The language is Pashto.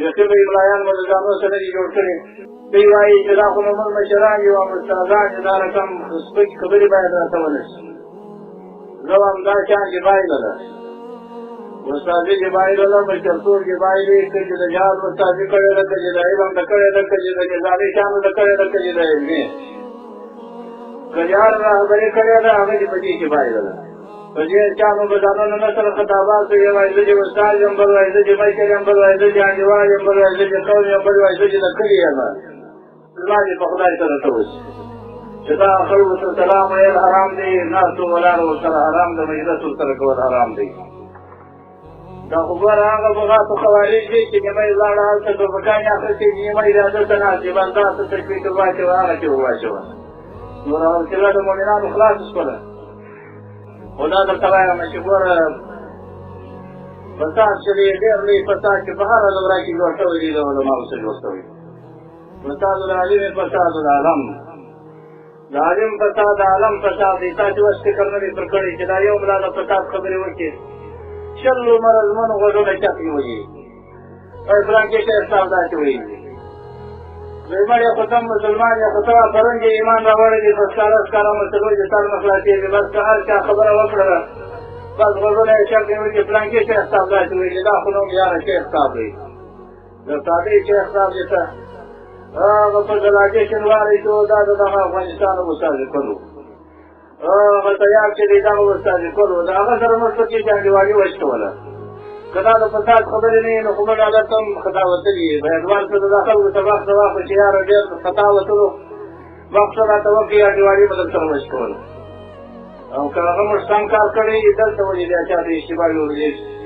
بیخي به املایان به د ځانو سره دي جوړ کړي دوی وایي چې دا خو موږ مشران یو او استادان چې دا رقم سپکې خبرې باید راته ونه شي زه هم دا شان چې بایله ده استادي چې بایله ده مشرتوب چې بایلې که چې د جهاد استادي کړې ده که چې د علم ده کړې ده که چې د نظامي شانو ده کړې ده که چې د علمي که جهاد رهبري کړې ده هغه چې په دې کې بایله ده په دې چانو به ځانونه نه سره خطابات کوي وایي زه چې استاد یم بل وایي زه چې مشر یم بل وایي زه چې انډیوال یم بل وایي زه چې قوم یم بل وایي زه چې د کلي یم زما دې په خدای سره څه وشي چې دا خلکو ته سلام ویل حرام دی ناستو ولاړو ورسره حرام ده مجلس ورسره کول حرام دی دا خو ګوره هغه بغاتو خوارج دي چې نیمه یې لاړه هلته ټوپکانې اخیستې نیمه یې دلته ناست دي بنده څه تشویق واچوه هغه چې وواچوه نور حوصله د مؤمنانو خلاص شوله خو دا درته وایم چې ګوره فساد چې دی ډېر لوی فساد چې په هره دوره کې جوړ شوی دی د علماو سره جوړ شوی فساد العلم فساد العالم د عالم فساد د عالم فساد دی تاسې اوس فکر نه دی پر کړی چې دا یو ملا د فساد خبرې وکړي شل عمر ازمنو غوږونه چپ نیولي او فلانکي شیخ صاحب داسې ویلي زمړ یا خو تم مسلمان یا خو ته فرنګ یې ایمان راوړی دی بس ښکاره مسلو چې سر نه خلاصېږي بس که هر چا خبره وکړله بس غوږونه یې چپ نیولي چې فلانکي شیخ صاحب داسې ویلي دا خو نوم یاره شیخ صاحب دی د سادې شیخ صاحب چې ته هغه په ګلاډیشن واري شو دا د دغه افغانستان مستهزئ و هغه تیار چې دی دغه مستهزئ و د هغه سره موږ پکې جانډیوالي وشکوله که دا د فساد خبرې نه وي نو خو موږ هلته هم خطا وتلي بیدوال ته د دا خلکو ته وخت ته واخلو چې یاره ډېر خطا وتلو وخت راته وکړي جانډیوالي به درسره وشکوله او که هغه موږ سم کار کړی دلته ولې بیا چا ته اشتباه جوړېږي